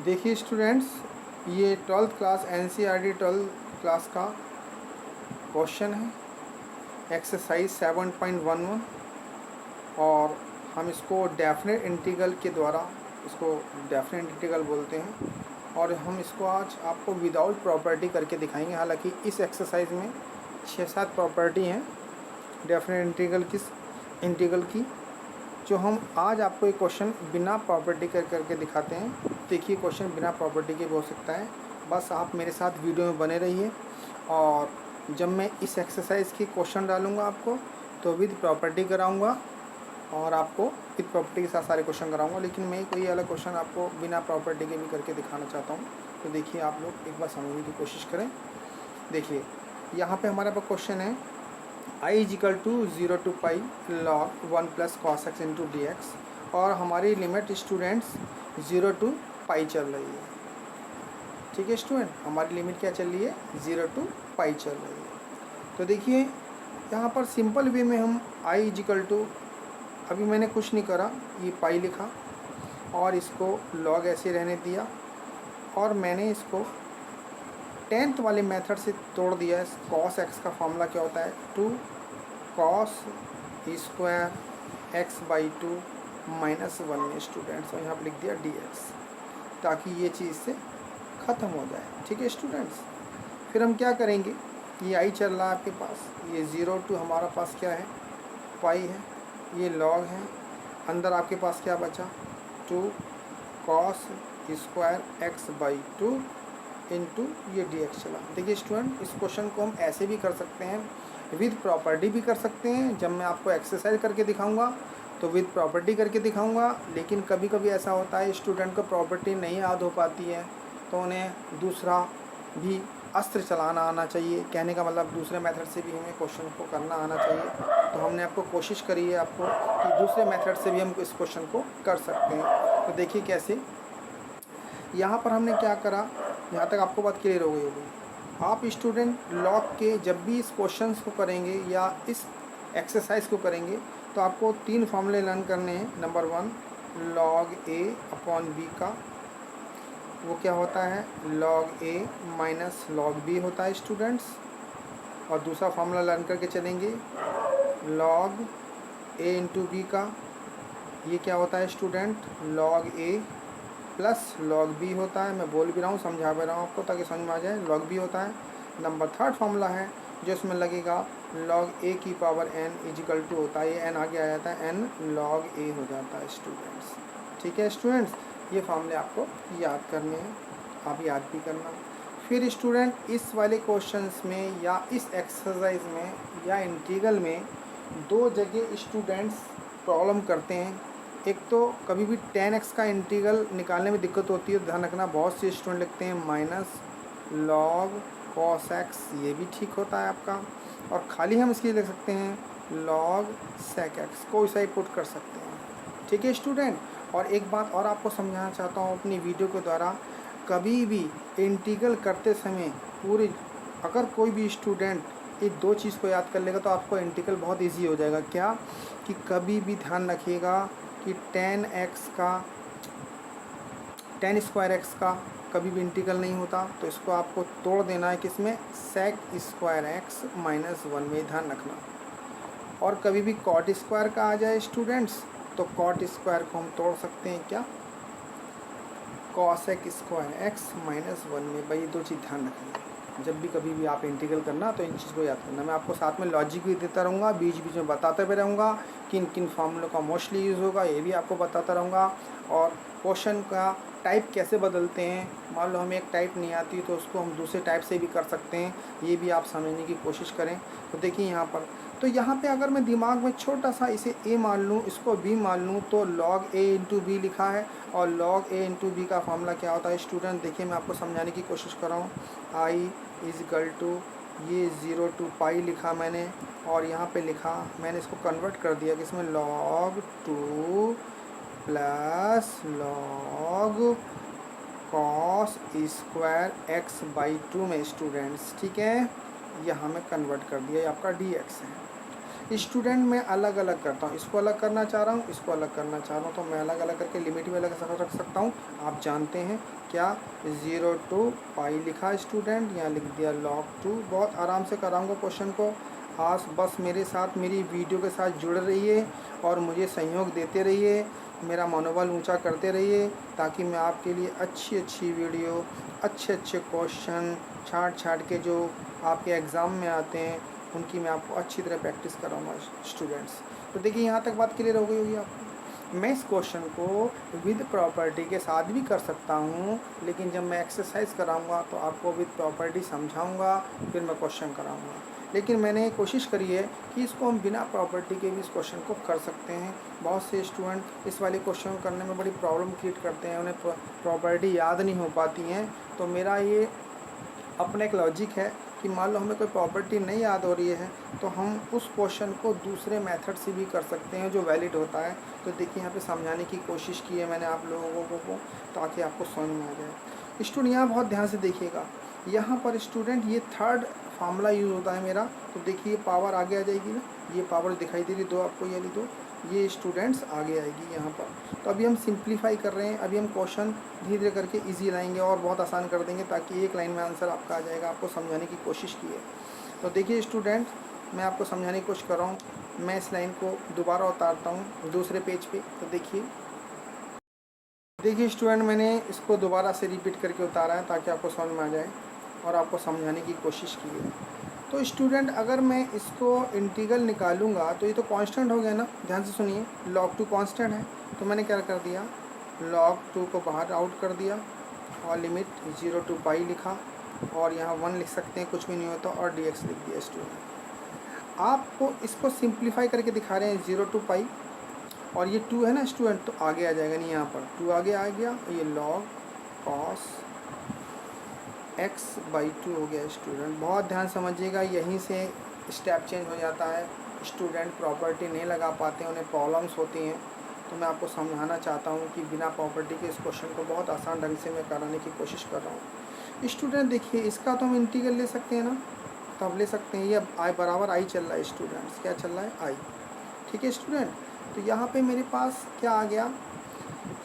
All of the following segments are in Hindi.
देखिए स्टूडेंट्स, ये 12th class NCERT 12th class का क्वेश्चन है, एक्सरसाइज 7.11। और हम इसको डेफिनेट इंटीग्रल के द्वारा, इसको डेफिनेट इंटीग्रल बोलते हैं। और हम इसको आज आपको विदाउट प्रॉपर्टी करके दिखाएंगे। हालांकि इस एक्सरसाइज में 6-7 प्रॉपर्टी हैं डेफिनेट इंटीग्रल की, जो हम आज आपको एक क्वेश्चन बिना प्रॉपर्टी करके दिखाते हैं। देखिए क्वेश्चन बिना प्रॉपर्टी के भी हो सकता है, बस आप मेरे साथ वीडियो में बने रहिए। और जब मैं इस एक्सरसाइज की क्वेश्चन डालूंगा आपको, तो विद प्रॉपर्टी कराऊंगा और आपको विद प्रॉपर्टी के साथ सारे क्वेश्चन कराऊंगा। लेकिन मैं कोई अलग क्वेश्चन आपको बिना प्रॉपर्टी के भी करके दिखाना चाहता हूँ। तो देखिए आप लोग एक बार समझने की कोशिश करें। देखिए यहाँ पे हमारे पास क्वेश्चन है I=0 to pi log 1 + cos x × dx। और हमारी लिमिट स्टूडेंट्स 0 to पाई चल रही है। ठीक है स्टूडेंट, हमारी लिमिट क्या चल रही है? 0 to पाई चल रही है। तो देखिए यहाँ पर सिंपल वे में हम I=, अभी मैंने कुछ नहीं करा, ये पाई लिखा और इसको log ऐसे रहने दिया, और मैंने इसको 10th वाले मेथड से तोड़ दिया है। cos x का फॉर्मूला क्या होता है? 2 cos स्क्वायर x/2 -1 में स्टूडेंट्स, और यहाँ पर लिख दिया dx, ताकि ये चीज़ से ख़त्म हो जाए। ठीक है स्टूडेंट्स, फिर हम क्या करेंगे? ये आई चल रहा है आपके पास, ये 0 to हमारा पास क्या है? पाई है, ये log है। अंदर आपके पास क्या बचा? 2 cos स्क्वायर x/2 इंटू ये dx चला। देखिए स्टूडेंट, इस क्वेश्चन को हम ऐसे भी कर सकते हैं, विद प्रॉपर्टी भी कर सकते हैं। जब मैं आपको एक्सरसाइज करके दिखाऊंगा तो विद प्रॉपर्टी करके दिखाऊंगा। लेकिन कभी कभी ऐसा होता है स्टूडेंट को प्रॉपर्टी नहीं याद हो पाती है, तो उन्हें दूसरा भी अस्त्र चलाना आना चाहिए। कहने का मतलब दूसरे मेथड से भी हमें क्वेश्चन को करना आना चाहिए। तो हमने आपको कोशिश करी है आपको कि दूसरे मेथड से भी हम इस क्वेश्चन को कर सकते हैं। तो देखिए कैसे, यहाँ पर हमने क्या करा, यहाँ तक आपको बात क्लियर हो गई होगी। आप स्टूडेंट लॉग के जब भी इस क्वेश्चन को करेंगे या इस एक्सरसाइज को करेंगे, तो आपको 3 फॉर्मूले लर्न करने हैं। नंबर 1 log a/b का, वो क्या होता है? log a - log b होता है स्टूडेंट्स। और दूसरा फॉर्मूला लर्न करके चलेंगे log a × b का, ये क्या होता है student? log a + log b होता है। मैं बोल भी रहा हूँ, समझा भी रहा हूँ आपको ताकि समझ में आ जाए, log b होता है। नंबर 3 फॉर्मूला है जो इसमें लगेगा log a की पावर n = होता है, ये n आगे आ जाता है, n log a हो जाता है स्टूडेंट्स। ठीक है स्टूडेंट्स, ये फॉर्मूले आपको याद करने हैं, आप याद भी करना। फिर स्टूडेंट इस वाले क्वेश्चंस में या इस एक्सरसाइज में या इंटीग्रल में 2 जगह स्टूडेंट्स प्रॉब्लम करते हैं। एक तो कभी भी 10x का इंटीग्रल निकालने में दिक्कत होती है, ध्यान रखना। बहुत से स्टूडेंट लिखते हैं -log cos x, ये भी ठीक होता है आपका। और खाली हम इसके लिख सकते हैं log sec x, कोई सा ही पुट कर सकते हैं। ठीक है स्टूडेंट, और एक बात और आपको समझाना चाहता हूँ अपनी वीडियो के द्वारा, कभी भी इंटीग्रल करते समय पूरी, अगर कोई भी स्टूडेंट ये 2 चीज़ को याद कर लेगा तो आपको इंटीग्रल बहुत ईजी हो जाएगा। क्या कि कभी भी ध्यान रखिएगा कि 10x का 10 स्क्वायर x का कभी भी इंटीग्रल नहीं होता, तो इसको आपको तोड़ देना है किसमें? sec स्क्वायर x -1 में, ध्यान रखना। और कभी भी cot स्क्वायर का आ जाए स्टूडेंट्स, तो cot स्क्वायर को हम तोड़ सकते हैं क्या? cosec स्क्वायर x -1 में। भाई 2 चीज़ ध्यान रखिए, जब भी कभी भी आप इंटीग्रल करना तो इन चीज़ को याद करना। मैं आपको साथ में लॉजिक भी देता रहूँगा, बीच बीच में बताते भी रहूँगा किन किन फॉर्मूलों का मोस्टली यूज़ होगा, ये भी आपको बताता रहूँगा। और क्वेश्चन का टाइप कैसे बदलते हैं, मान लो हमें एक टाइप नहीं आती तो उसको हम दूसरे टाइप से भी कर सकते हैं, ये भी आप समझने की कोशिश करें। तो देखिए यहाँ पर, तो यहाँ पे अगर मैं दिमाग में छोटा सा इसे a मान लूँ, इसको b मान लूँ, तो log a × b लिखा है। और log a × b का फॉर्मूला क्या होता है स्टूडेंट? देखिए मैं आपको समझाने की कोशिश कर रहा हूँ। I= ये 0 to पाई लिखा मैंने, और यहाँ पे लिखा मैंने, इसको कन्वर्ट कर दिया किसमें? log 2 + log cos square x/2 में स्टूडेंट्स। ठीक है, यहाँ मैं कन्वर्ट कर दिया, ये आपका dx है। स्टूडेंट मैं अलग अलग करता हूँ, इसको अलग करना चाह रहा हूँ, इसको अलग करना चाह रहा हूँ, तो मैं अलग अलग करके लिमिट भी अलग रख सकता हूँ, आप जानते हैं। क्या 0 to पाई लिखा स्टूडेंट, यहाँ लिख दिया log 2। बहुत आराम से कराऊंगा क्वेश्चन को। आज बस मेरे साथ मेरी वीडियो के साथ जुड़ रहिए और मुझे सहयोग देते रहिए, मेरा मनोबल ऊंचा करते रहिए, ताकि मैं आपके लिए अच्छी अच्छी वीडियो, अच्छे अच्छे क्वेश्चन छाँट के जो आपके एग्ज़ाम में आते हैं उनकी मैं आपको अच्छी तरह प्रैक्टिस कराऊंगा स्टूडेंट्स। तो देखिए यहाँ तक बात क्लियर हो गई होगी आपको। मैं इस क्वेश्चन को विद प्रॉपर्टी के साथ भी कर सकता हूँ, लेकिन जब मैं एक्सरसाइज कराऊंगा तो आपको विद प्रॉपर्टी समझाऊंगा, फिर मैं क्वेश्चन कराऊंगा। लेकिन मैंने कोशिश करी है कि इसको हम बिना प्रॉपर्टी के भी इस क्वेश्चन को कर सकते हैं। बहुत से स्टूडेंट इस वाले क्वेश्चन को करने में बड़ी प्रॉब्लम क्रिएट करते हैं, उन्हें प्रॉपर्टी याद नहीं हो पाती हैं। तो मेरा ये अपना एक लॉजिक है कि मान लो हमें कोई प्रॉपर्टी नहीं याद हो रही है तो हम उस क्वेश्चन को दूसरे मेथड से भी कर सकते हैं जो वैलिड होता है। तो देखिए यहाँ पे समझाने की कोशिश की है मैंने आप लोगों को ताकि आपको समझ में आ जाए। स्टूडेंट यहाँ बहुत ध्यान से देखिएगा, यहाँ पर स्टूडेंट ये थर्ड फार्मूला यूज़ होता है मेरा। तो देखिए पावर आगे आ जाएगी ना, ये पावर दिखाई दे रही दो आपको, ये ली दो, ये स्टूडेंट्स आगे आएगी यहाँ पर। तो अभी हम सिंप्लीफाई कर रहे हैं, अभी हम क्वेश्चन धीरे धीरे करके इजी लाएंगे और बहुत आसान कर देंगे ताकि एक लाइन में आंसर आपका आ जाएगा। आपको समझाने की कोशिश की है। तो देखिए स्टूडेंट, मैं आपको समझाने की कोशिश कर रहा हूँ। मैं इस लाइन को दोबारा उतारता हूँ दूसरे पेज पे। तो देखिए स्टूडेंट, मैंने इसको दोबारा से रिपीट करके उतारा है ताकि आपको समझ में आ जाए और आपको समझाने की कोशिश की है। तो स्टूडेंट, अगर मैं इसको इंटीग्रल निकालूंगा तो ये तो कांस्टेंट हो गया ना। ध्यान से सुनिए, log 2 कांस्टेंट है, तो मैंने क्या कर दिया, log 2 को बाहर आउट कर दिया और लिमिट 0 to पाई लिखा, और यहाँ 1 लिख सकते हैं, कुछ भी नहीं होता, और dx लिख दिया। स्टूडेंट आपको इसको सिंप्लीफाई करके दिखा रहे हैं 0 to पाई, और ये 2 है ना स्टूडेंट, तो आगे आ जाएगा, नहीं यहाँ पर 2 आगे आ गया, ये log cos x/2 हो गया। स्टूडेंट बहुत ध्यान समझिएगा, यहीं से स्टेप चेंज हो जाता है। स्टूडेंट प्रॉपर्टी नहीं लगा पाते, उन्हें प्रॉब्लम्स होती हैं। तो मैं आपको समझाना चाहता हूँ कि बिना प्रॉपर्टी के इस क्वेश्चन को बहुत आसान ढंग से मैं कराने की कोशिश कर रहा हूँ। स्टूडेंट देखिए, इसका तो हम इंटीग्रल ले सकते हैं ना, तो अब ले सकते हैं। ये आई बराबर आई चल रहा है स्टूडेंट्स, क्या चल रहा है, आई। ठीक है स्टूडेंट, तो यहाँ पे मेरे पास क्या आ गया,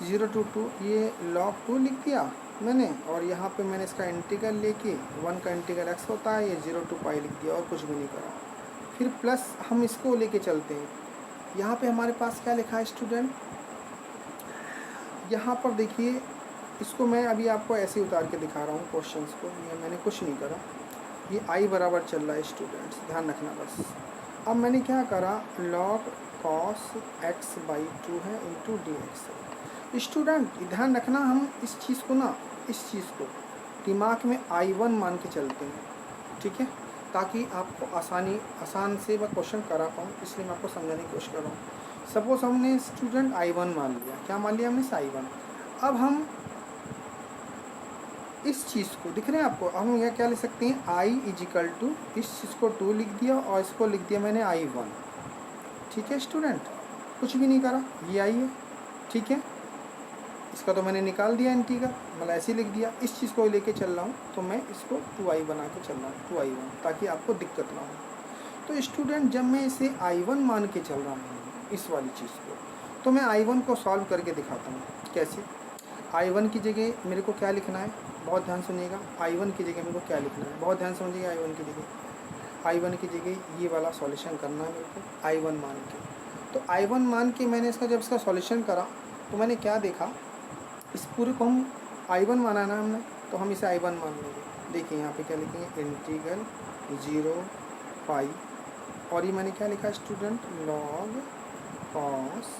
0 to 2, ये log 2 लिख दिया मैंने, और यहाँ पे मैंने इसका इंटीग्रल लेके 1 का इंटीग्रल x होता है, ये 0 to पाई लिख दिया और कुछ भी नहीं करा। फिर प्लस हम इसको लेके चलते हैं। यहाँ पे हमारे पास क्या लिखा है स्टूडेंट, यहाँ पर देखिए, इसको मैं अभी आपको ऐसे उतार के दिखा रहा हूँ क्वेश्चंस को, ये मैंने कुछ नहीं करा। ये आई बराबर चल रहा है स्टूडेंट्स, ध्यान रखना बस। अब मैंने क्या करा, log cos x/2 है इंटू dx। स्टूडेंट ध्यान रखना, हम इस चीज़ को ना, इस चीज़ को दिमाग में I1 मान के चलते हैं, ठीक है, ताकि आपको आसान से मैं क्वेश्चन करा पाऊँ, इसलिए मैं आपको समझाने की कोशिश कर रहा हूँ। सपोज हमने स्टूडेंट I1 मान लिया, क्या मान लिया हमने, I1। अब हम इस चीज़ को, दिख रहे हैं आपको, अब हम यहाँ क्या लिख सकते हैं, I = इस चीज़ को 2 लिख दिया और इसको लिख दिया मैंने I1। ठीक है स्टूडेंट, कुछ भी नहीं करा, ये आई है, ठीक है। इसका तो मैंने निकाल दिया इंटीग्रल, मतलब ऐसे ही लिख दिया। इस चीज़ को लेके चल रहा हूँ तो मैं इसको 2i बना के चल रहा हूँ, 2i1, ताकि आपको दिक्कत ना हो। तो स्टूडेंट, जब मैं इसे I1 मान के चल रहा हूँ इस वाली चीज़ को, तो मैं I1 को सॉल्व करके दिखाता हूँ। कैसे, I1 की जगह मेरे को क्या लिखना है, बहुत ध्यान सुनिएगा। I1 की जगह मेरे को क्या लिखना है, बहुत ध्यान समझिएगा। I1 की जगह ये वाला सॉल्यूशन करना है मेरे को, I1 मान के। तो I1 मान के मैंने जब इसका सॉल्यूशन करा तो मैंने क्या देखा, इस पूरे को हम I1 माना ना हमने, तो हम इसे I1 मान लेंगे। देखिए यहाँ पे क्या लिखेंगे, इंटीग्रल 0 पाई, और ये मैंने क्या लिखा student, log cos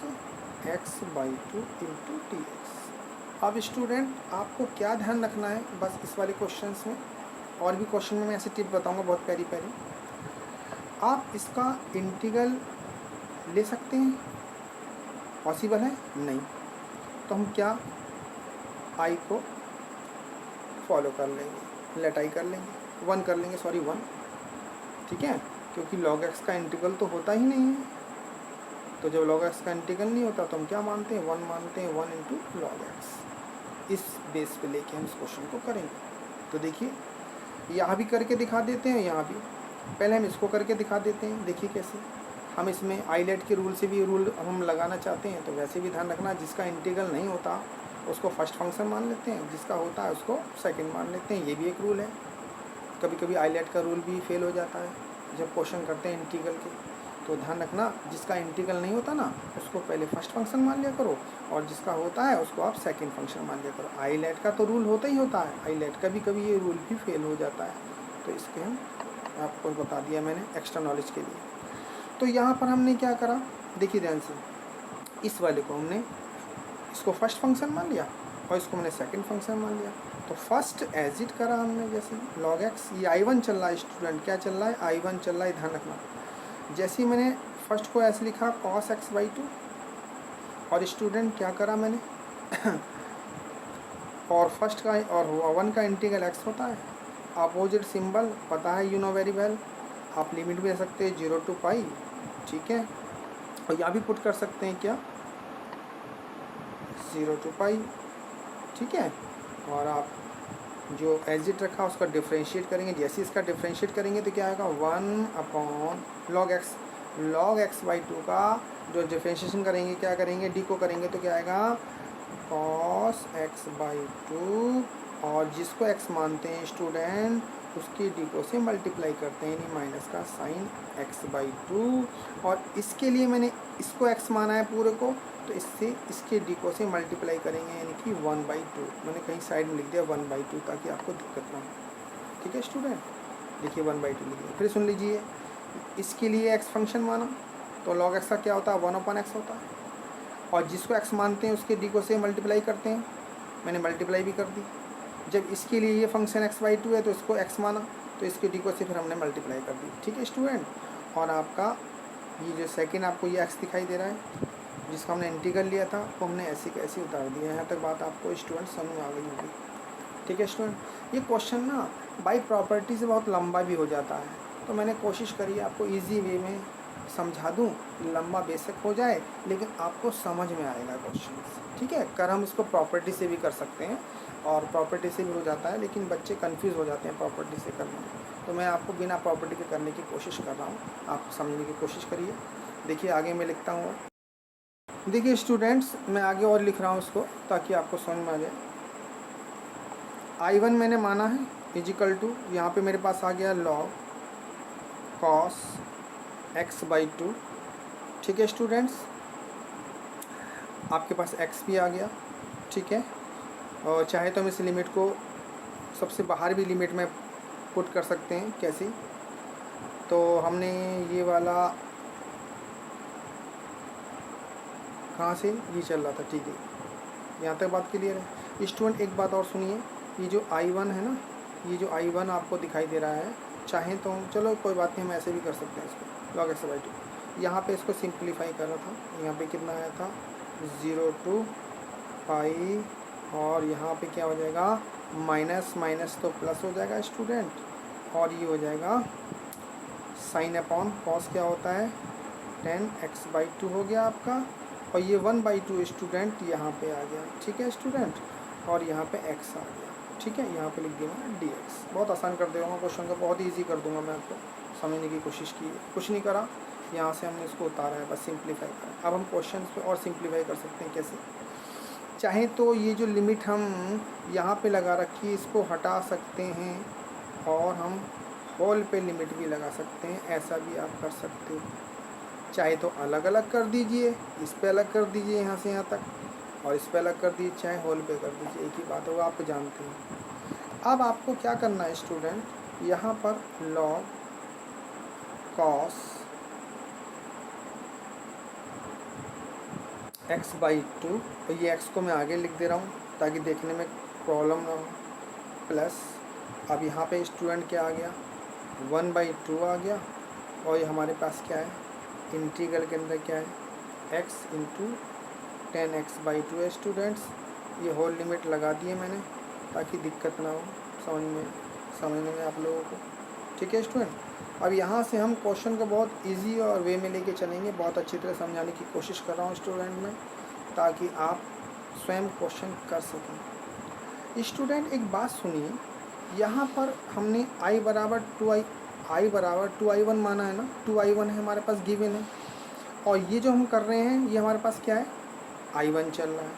x/2 into dx। अब स्टूडेंट आपको क्या ध्यान रखना है बस इस वाले क्वेश्चन में, और भी क्वेश्चन में मैं ऐसे टिप बताऊँगा बहुत प्यारी प्यारी। आप इसका इंटीग्रल ले सकते हैं, पॉसिबल है नहीं, तो हम क्या, आई को फॉलो कर लेंगे, लेट आई कर लेंगे, 1 कर लेंगे, सॉरी 1, ठीक है, क्योंकि log x का इंटीग्रल तो होता ही नहीं है। तो जब log x का इंटीग्रल नहीं होता तो हम क्या मानते हैं, 1 मानते हैं, 1 इंटू log x। इस बेस पे लेके हम इस क्वेश्चन को करेंगे। तो देखिए यहाँ भी करके दिखा देते हैं, यहाँ भी पहले हम इसको करके दिखा देते हैं। देखिए कैसे, हम इसमें आईलेट के रूल से भी रूल हम लगाना चाहते हैं, तो वैसे भी ध्यान रखना, जिसका इंटीग्रल नहीं होता उसको फर्स्ट फंक्शन मान लेते हैं, जिसका होता है उसको सेकंड मान लेते हैं। ये भी एक रूल है। कभी कभी आईलेट का रूल भी फेल हो जाता है जब क्वेश्चन करते हैं इंटीग्रल के, तो ध्यान रखना जिसका इंटीग्रल नहीं होता ना उसको पहले फर्स्ट फंक्शन मान लिया करो, और जिसका होता है उसको आप सेकंड फंक्शन मान लिया करो। आईलेट का तो रूल होता ही होता है, आईलेट कभी कभी ये रूल भी फेल हो जाता है, तो इसके हम आपको बता दिया मैंने एक्स्ट्रा नॉलेज के लिए। तो यहाँ पर हमने क्या करा, देखिए ध्यान से, इस वाले को हमने इसको फर्स्ट फंक्शन मान लिया और इसको मैंने सेकंड फंक्शन मान लिया। तो फर्स्ट एज इट करा हमने, जैसे log x, ये I1 चल रहा है स्टूडेंट, क्या चल रहा है, I1 चल रहा है, ध्यान रखना। जैसे ही मैंने फर्स्ट को ऐसे लिखा cos x/2, और स्टूडेंट क्या करा मैंने और फर्स्ट का और 1 का इंटीग्रल x होता है, अपोजिट सिंबल पता है, यू नो वेरी वेल। आप लिमिट भी दे सकते हैं 0 to π, ठीक है, और यहाँ भी पुट कर सकते हैं क्या, 0 to π, ठीक है। और आप जो एजिट रखा उसका डिफ्रेंशिएट करेंगे, जैसे इसका डिफ्रेंशिएट करेंगे तो क्या आएगा 1/log x/2 का जो डिफ्रेंशिएशन करेंगे, क्या करेंगे, डी को करेंगे तो क्या आएगा cos x/2, और जिसको x मानते हैं स्टूडेंट उसकी डी को से मल्टीप्लाई करते हैं, यानी माइनस का साइन x/2, और इसके लिए मैंने इसको x माना है पूरे को, तो इससे इसके डी को से मल्टीप्लाई करेंगे, यानी कि 1/2। मैंने कहीं साइड में लिख दिया 1/2 ताकि आपको दिक्कत ना हो, ठीक है स्टूडेंट। देखिए 1/2 लिख दिया। फिर सुन लीजिए, इसके लिए x फंक्शन माना तो log x का क्या होता है, 1/x होता है, और जिसको x मानते हैं उसके डी को से मल्टीप्लाई करते हैं, मैंने मल्टीप्लाई भी कर दी। जब इसके लिए ये फंक्शन x/2 है तो इसको x माना, तो इसके डी को से फिर हमने मल्टीप्लाई कर दी, ठीक है स्टूडेंट। और आपका ये जो सेकंड आपको ये x दिखाई दे रहा है जिसका हमने इंटीग्रल लिया था, वो हमने ऐसे कैसे उतार दिया। यहाँ तक बात आपको स्टूडेंट समझ में आ गई होगी, ठीक है स्टूडेंट। ये क्वेश्चन ना बाय प्रॉपर्टी से बहुत लंबा भी हो जाता है, तो मैंने कोशिश करी आपको ईजी वे में समझा दूँ, लंबा बेशक हो जाए लेकिन आपको समझ में आएगा क्वेश्चन, ठीक है। कर हम इसको प्रॉपर्टी से भी कर सकते हैं और प्रॉपर्टी से भी हो जाता है, लेकिन बच्चे कंफ्यूज हो जाते हैं प्रॉपर्टी से करने में, तो मैं आपको बिना प्रॉपर्टी के करने की कोशिश कर रहा हूँ, आप समझने की कोशिश करिए। देखिए आगे मैं लिखता हूँ, देखिए स्टूडेंट्स मैं आगे और लिख रहा हूँ उसको ताकि आपको समझ में आ जाए। I1 मैंने माना है इजिकल टू, यहाँ पे मेरे पास आ गया log cos x/2, ठीक है स्टूडेंट्स। आपके पास x भी आ गया, ठीक है, और चाहे तो हम इस लिमिट को सबसे बाहर भी लिमिट में पुट कर सकते हैं, कैसे, तो हमने ये वाला कहाँ से ये चल रहा था, ठीक है, यहाँ तक बात क्लियर है स्टूडेंट। एक बात और सुनिए, ये जो I1 है ना, ये जो I1 आपको दिखाई दे रहा है, चाहें तो चलो कोई बात नहीं, हम ऐसे भी कर सकते हैं इसको log x/2। यहाँ पे इसको सिंप्लीफाई कर रहा था, यहाँ पे कितना आया था 0 to π, और यहाँ पे क्या हो जाएगा माइनस माइनस तो प्लस हो जाएगा स्टूडेंट, और ये हो जाएगा साइन अपॉन कॉस, क्या होता है 10x/2 हो गया आपका, और ये 1/2 स्टूडेंट यहाँ पे आ गया, ठीक है स्टूडेंट, और यहाँ पे x आ गया, ठीक है, यहाँ पे लिख दिया मैंने dx। बहुत आसान कर दूँगा क्वेश्चन को, बहुत ईजी कर दूँगा मैं आपको, समझने की कोशिश की, कुछ नहीं करा, यहाँ से हमने इसको उतारा है, बस सिंप्लीफाई करा। अब हम क्वेश्चन पे और सिंप्लीफाई कर सकते हैं, कैसे, चाहे तो ये जो लिमिट हम यहाँ पे लगा रखी है इसको हटा सकते हैं, और हम होल पे लिमिट भी लगा सकते हैं, ऐसा भी आप कर सकते हो। चाहे तो अलग अलग कर दीजिए, इस पे अलग कर dीजिए यहाँ से यहाँ तक, और इस पे अलग कर दीजिए, चाहे होल पे कर दीजिए, एक ही बात होगा, आप जानते हैं। अब आपको क्या करना है स्टूडेंट, यहाँ पर log cos x/2, तो ये x को मैं आगे लिख दे रहा हूँ ताकि देखने में प्रॉब्लम ना हो, प्लस अब यहाँ पे स्टूडेंट क्या आ गया 1/2 आ गया, और ये हमारे पास क्या है इंटीग्रल के अंदर क्या है x इंटू 10x/2 है स्टूडेंट्स। ये होल लिमिट लगा दिए मैंने ताकि दिक्कत ना हो समझने में आप लोगों को, ठीक है स्टूडेंट। अब यहाँ से हम क्वेश्चन को बहुत इजी और वे में लेके चलेंगे, बहुत अच्छी तरह समझाने की कोशिश कर रहा हूँ स्टूडेंट में, ताकि आप स्वयं क्वेश्चन कर सकें। स्टूडेंट एक बात सुनिए, यहाँ पर हमने i बराबर 2i1 माना है ना, 2i1 है हमारे पास गिवन है, और ये जो हम कर रहे हैं ये हमारे पास क्या है I1 चल रहा है।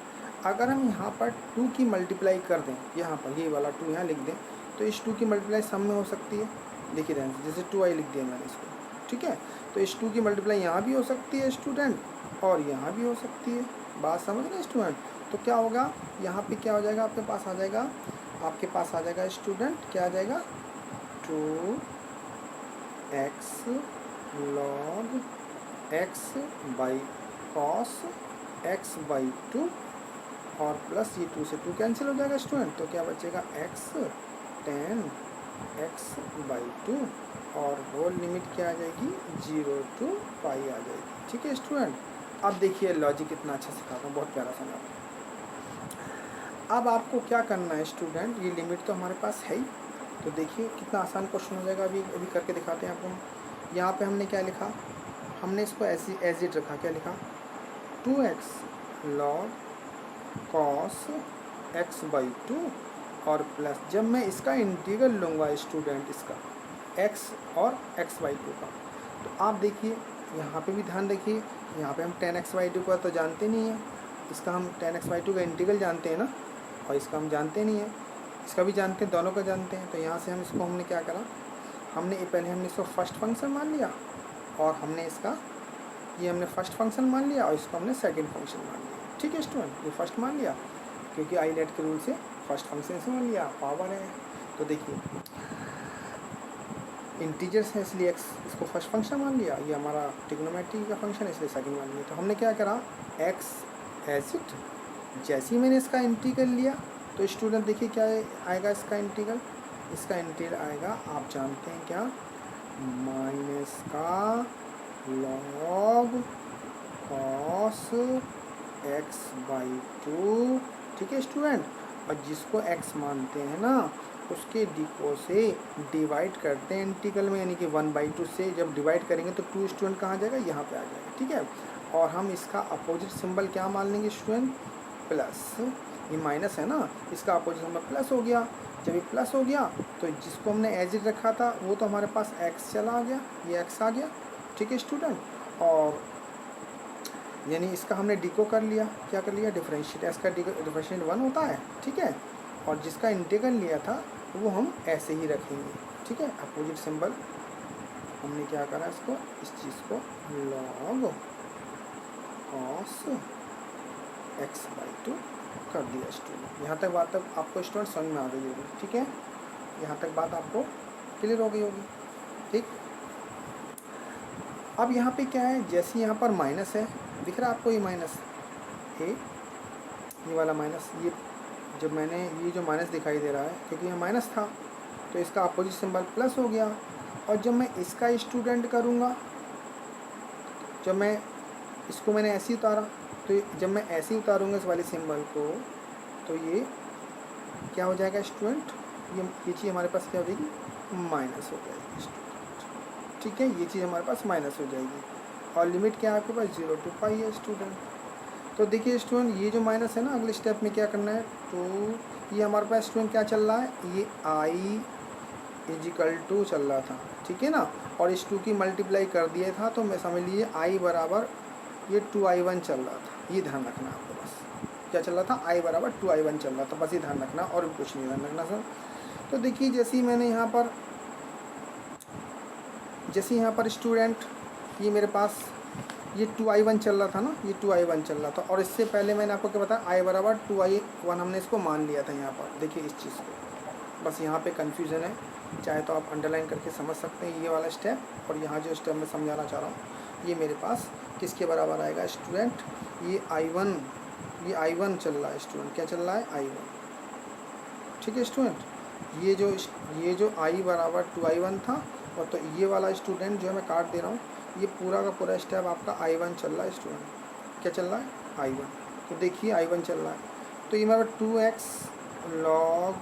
अगर हम यहाँ पर 2 की मल्टीप्लाई कर दें, यहाँ पर ये वाला 2 यहाँ लिख दें, तो इस 2 की मल्टीप्लाई सम में हो सकती है। देखिए ध्यान से, जैसे 2i लिख दिया मैंने इसको, ठीक है। तो इस 2 की मल्टीप्लाई यहाँ भी हो सकती है स्टूडेंट, और यहाँ भी हो सकती है। बात समझ रहे स्टूडेंट? तो क्या होगा, यहाँ पे क्या हो जाएगा, आपके पास आ जाएगा स्टूडेंट, क्या आ जाएगा, 2x log x by cos x by 2, और प्लस ये 2 से 2 कैंसिल हो जाएगा स्टूडेंट, तो क्या बचेगा x tan x बाई 2, और होल लिमिट क्या आ जाएगी, 0 to पाई आ जाएगी। ठीक है स्टूडेंट, अब देखिए लॉजिक कितना अच्छा सिखाता हूँ, बहुत प्यारा समझा। अब आपको क्या करना है स्टूडेंट, ये लिमिट तो हमारे पास है ही, तो देखिए कितना आसान क्वेश्चन हो जाएगा। अभी करके दिखाते हैं आपको। यहाँ पे हमने क्या लिखा, हमने इसको ऐसे एज इट रखा, क्या लिखा, 2x log cos x by 2, और प्लस जब मैं इसका इंटीग्रल लूँगा स्टूडेंट, इसका x और x बाई 2 का, तो आप देखिए यहाँ पे भी ध्यान रखिए, यहाँ पे हम tan x बाई 2 का तो जानते नहीं है, इसका हम tan x बाई 2 का इंटीग्रल जानते हैं ना, और इसका हम जानते नहीं है, इसका भी जानते हैं, दोनों का जानते हैं। तो यहाँ से हम इसको, हमने क्या करा, हमने हमने इसको फर्स्ट फंक्शन मान लिया, और हमने इसका ये हमने फर्स्ट फंक्शन मान लिया, और इसको हमने सेकंड फंक्शन मान लिया। ठीक है स्टूडेंट, ये फर्स्ट मान लिया क्योंकि आईलेट के रूल से फर्स्ट फंक्शन से मान लिया, पावर है। तो देखिए इंटीजर्स है इसलिए x इसको फर्स्ट फंक्शन मान लिया, ये हमारा ट्रिग्नोमेट्री का फंक्शन है इसलिए सेकंड मान लिया। तो हमने क्या करा, x एज इट, जैसे ही मैंने इसका इंटीग्रल लिया तो स्टूडेंट देखिए क्या आएगा, इसका इंटीग्रल आएगा, आप जानते हैं क्या, माइनस का log cos x बाई 2। ठीक है स्टूडेंट, और जिसको x मानते हैं ना, उसके डिको से डिवाइड करते हैं इंटीग्रल में, यानी कि 1/2 से जब डिवाइड करेंगे तो 2 स्टूडेंट कहाँ जाएगा, यहाँ पे आ जाएगा। ठीक है, और हम इसका अपोजिट सिंबल क्या मान लेंगे स्टूडेंट, प्लस। ये माइनस है ना, इसका अपोजिट सिंबल प्लस हो गया। जब ये प्लस हो गया तो जिसको हमने एज इट रखा था वो तो हमारे पास x चला गया, ये x आ गया। ठीक है स्टूडेंट, और यानी इसका हमने डिको कर लिया, क्या कर लिया, डिफरेंशिएट, इसका डिफरेंशिएट 1 होता है। ठीक है, और जिसका इंटीग्रल लिया था वो हम ऐसे ही रखेंगे। ठीक है, अपोजिट सिंबल हमने क्या करा, इसको, इस चीज़ को log cos x बाई 2 कर दिया स्टूडेंट। यहाँ तक बात तक आपको स्टूडेंट समझ में आ गई होगी। ठीक है, यहाँ तक बात आपको क्लियर हो गई होगी। ठीक, अब यहाँ पे क्या है, जैसे यहाँ पर माइनस है, दिख रहा है आपको ये माइनस है, ये वाला माइनस, ये जब मैंने ये जो माइनस दिखाई दे रहा है क्योंकि ये माइनस था तो इसका अपोजिट सिंबल प्लस हो गया। और जब मैं इसका स्टूडेंट करूँगा, जब मैं इसको मैंने ऐसे ही उतारा, तो जब मैं ऐसे ही उतारूँगा इस वाले सिंबल को, तो ये क्या हो जाएगा स्टूडेंट, ये चीज़ हमारे पास क्या हो जाएगी, माइनस हो जाएगी स्टूडेंट। ठीक है, ये चीज़ हमारे पास माइनस हो जाएगी, और लिमिट क्या है आपके पास, 0 to पाई है स्टूडेंट। तो देखिए स्टूडेंट, ये जो माइनस है ना, अगले स्टेप में क्या करना है, तो ये हमारे पास स्टूडेंट क्या चल रहा है, ये i = चल रहा था। ठीक है ना, और इस 2 की मल्टीप्लाई कर दिया था, तो मैं समझ लीजिए i बराबर ये 2i1 चल रहा था। ये ध्यान रखना आपको, बस क्या चल रहा था, i बराबर 2i1 चल रहा था, बस ये ध्यान रखना और कुछ नहीं ध्यान रखना सर। तो देखिए जैसे ही मैंने यहाँ पर स्टूडेंट, ये मेरे पास ये 2i1 चल रहा था ना, ये 2i1 चल रहा था, और इससे पहले मैंने आपको क्या बताया, i बराबर 2i1 हमने इसको मान लिया था यहाँ पर। देखिए इस चीज़ को, बस यहाँ पे कन्फ्यूज़न है, चाहे तो आप अंडरलाइन करके समझ सकते हैं ये वाला स्टेप, और यहाँ जो स्टेप मैं समझाना चाह रहा हूँ ये मेरे पास किसके बराबर आएगा स्टूडेंट, ये i1 चल रहा है स्टूडेंट, क्या चल रहा है, i1। ठीक है स्टूडेंट, ये जो i बराबर 2i1 था, और तो ये वाला स्टूडेंट जो है मैं काट दे रहा हूँ, ये पूरा का पूरा स्टेप आपका i1 चल रहा है स्टूडेंट। क्या चल रहा है, i1। तो देखिए i1 चल रहा है, तो ये मेरा 2x log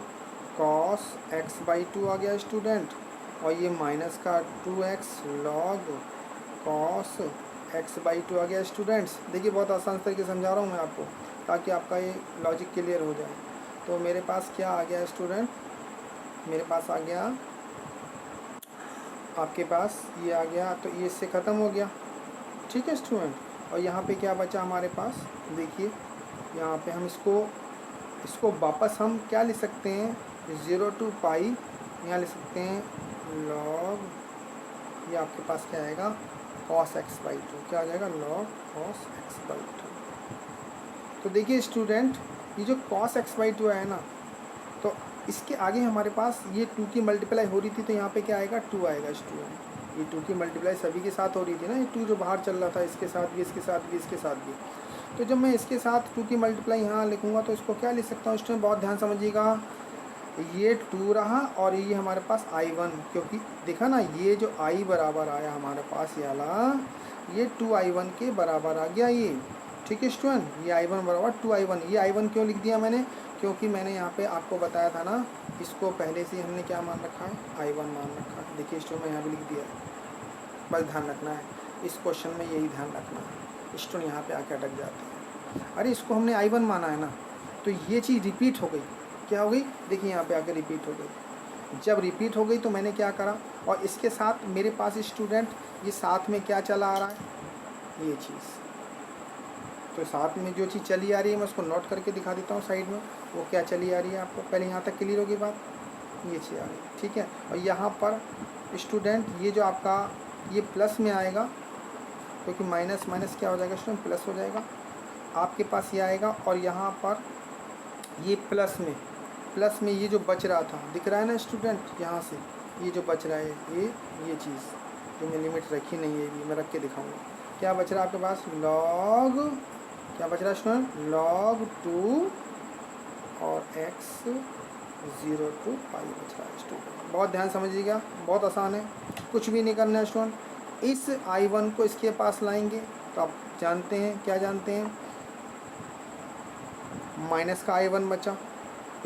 cos x by 2 आ गया स्टूडेंट, और ये माइनस का 2x log cos x by 2 आ गया स्टूडेंट्स। देखिए बहुत आसान तरीके से समझा रहा हूँ मैं आपको, ताकि आपका ये लॉजिक क्लियर हो जाए। तो मेरे पास क्या आ गया स्टूडेंट, मेरे पास आ गया, आपके पास ये आ गया, तो ये इससे ख़त्म हो गया। ठीक है स्टूडेंट, और यहाँ पे क्या बचा हमारे पास, देखिए यहाँ पे हम इसको वापस हम क्या लिख सकते हैं, 0 to पाई यहाँ लिख सकते हैं log, ये आपके पास क्या आएगा cos x/2, क्या आ जाएगा log cos x/2। तो देखिए स्टूडेंट, ये जो cos x/2 है ना, तो इसके आगे हमारे पास ये 2 की मल्टीप्लाई हो रही थी, तो यहाँ पे क्या आएगा 2 आएगा स्टूडेंट। ये 2 की मल्टीप्लाई सभी के साथ हो रही थी ना, ये 2 जो बाहर चल रहा था, इसके साथ भी, इसके साथ भी, इसके साथ भी। तो जब मैं इसके साथ 2 की मल्टीप्लाई यहाँ लिखूँगा तो इसको क्या लिख सकता हूँ स्टूडेंट, बहुत ध्यान समझिएगा। ये 2 रहा और ये हमारे पास I1, क्योंकि देखा ना ये जो I बराबर आया हमारे पास ये वाला, ये 2I1 के बराबर आ गया ये, ठीक है स्टूडेंट। ये I1 बराबर 2I1, ये I1 क्यों लिख दिया मैंने, क्योंकि मैंने यहाँ पे आपको बताया था ना, इसको पहले से हमने क्या मान रखा है, I1 मान रखा है। देखिए स्टूडेंट, मैं यहाँ भी लिख दिया है, बस ध्यान रखना है इस क्वेश्चन में, यही ध्यान रखना है। स्टूडेंट यहाँ पे आके अटक जाते हैं, अरे इसको हमने I1 माना है ना, तो ये चीज़ रिपीट हो गई, क्या हो गई, देखिए यहाँ पे आके रिपीट हो गई। जब रिपीट हो गई तो मैंने क्या करा, और इसके साथ मेरे पास स्टूडेंट ये साथ में क्या चला आ रहा है, ये चीज़, तो साथ में जो चीज़ चली आ रही है मैं उसको नोट करके दिखा देता हूँ साइड में, वो क्या चली आ रही है आपको पहले यहाँ तक क्लियर होगी बात, ये चीज़ आ रही, ठीक है। और यहाँ पर स्टूडेंट ये जो आपका ये प्लस में आएगा, क्योंकि माइनस माइनस क्या हो जाएगा स्टूडेंट, प्लस हो जाएगा आपके पास, ये आएगा। और यहाँ पर ये प्लस में ये जो बच रहा था दिख रहा है ना स्टूडेंट, यहाँ से ये जो बच रहा है ये चीज़ जो मैं लिमिट रखी नहीं है, ये मैं रख के दिखाऊंगा। क्या बच रहा है आपके पास, लॉग, क्या बच रहा है स्टूडेंट, log 2 और x 0 to पाई बच रहा है स्टूडेंट। बहुत ध्यान समझिएगा, बहुत आसान है, कुछ भी नहीं करना है स्टूडेंट। इस I1 को इसके पास लाएंगे तो आप जानते हैं, क्या जानते हैं, माइनस का I1 बचा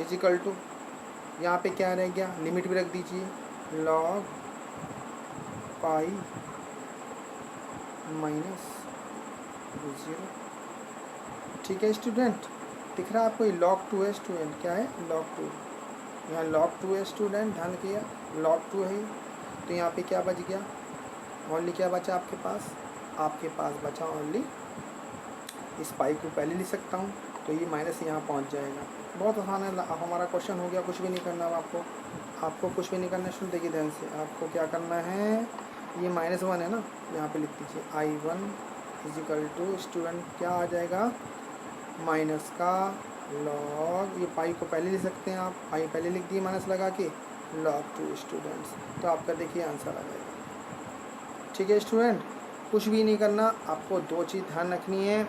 इजिकल टू, यहाँ पे क्या रह गया, लिमिट भी रख दीजिए, log पाई माइनस 0, ठीक है स्टूडेंट। दिख रहा है आपको, ये log 2 है स्टूडेंट, क्या है log 2, यहाँ log 2 है स्टूडेंट, ध्यान किया log 2 है। तो यहाँ पे क्या बच गया, ओनली क्या बचा आपके पास बचा ओनली, इस पाई को पहले लिख सकता हूँ, तो ये माइनस यहाँ पहुँच जाएगा। बहुत आसान है, अब हमारा क्वेश्चन हो गया, कुछ भी नहीं करना अब आपको कुछ भी नहीं करना स्टूडेंट। देखिए ध्यान से, आपको क्या करना है, ये -1 है ना, यहाँ पे लिख दीजिए I1 इजिकल टू स्टूडेंट क्या आ जाएगा, माइनस का लॉग, ये पाई को पहले लिख सकते हैं आप, पाई पहले लिख दिए माइनस लगा के, log 2 स्टूडेंट्स, तो आपका देखिए आंसर आ जाएगा। ठीक है स्टूडेंट, कुछ भी नहीं करना, आपको 2 चीज़ ध्यान रखनी है,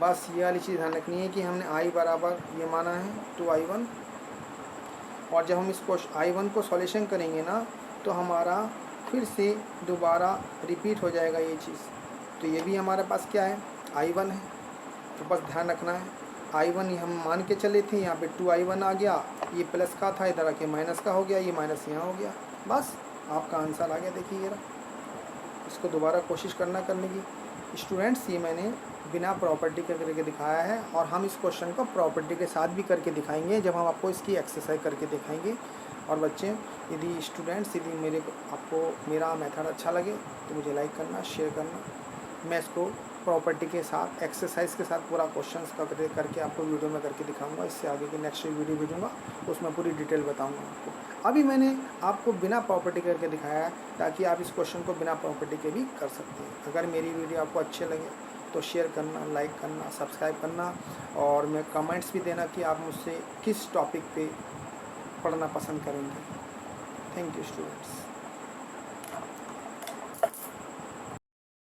बस ये वाली चीज़ ध्यान रखनी है कि हमने I बराबर ये माना है 2I1, और जब हम इसको I1 को सॉल्यूशन करेंगे ना, तो हमारा फिर से दोबारा रिपीट हो जाएगा ये चीज़। तो ये भी हमारे पास क्या है, I1 है, तो बस ध्यान रखना है I1 ये हम मान के चले थे, यहाँ पे 2I1 आ गया, ये प्लस का था, इधर आके माइनस का हो गया, ये माइनस यहाँ हो गया, बस आपका आंसर आ गया। देखिए ये रहा, इसको दोबारा कोशिश करना करने की स्टूडेंट्स, ये मैंने बिना प्रॉपर्टी के करके दिखाया है, और हम इस क्वेश्चन को प्रॉपर्टी के साथ भी करके दिखाएंगे जब हम आपको इसकी एक्सरसाइज करके दिखाएंगे। और बच्चे, यदि स्टूडेंट्स यदि आपको मेरा मेथड अच्छा लगे तो मुझे लाइक करना, शेयर करना। मैं इसको प्रॉपर्टी के साथ एक्सरसाइज के साथ पूरा क्वेश्चंस करके आपको वीडियो में करके दिखाऊंगा। इससे आगे की नेक्स्ट वीडियो भेजूँगा, उसमें पूरी डिटेल बताऊँगा आपको। अभी मैंने आपको बिना प्रॉपर्टी करके दिखाया है ताकि आप इस क्वेश्चन को बिना प्रॉपर्टी के भी कर सकते हैं। अगर मेरी वीडियो आपको अच्छे लगे तो शेयर करना, लाइक करना, सब्सक्राइब करना, और मैं कमेंट्स भी देना कि आप मुझसे किस टॉपिक पे पढ़ना पसंद करेंगे। Thank you students.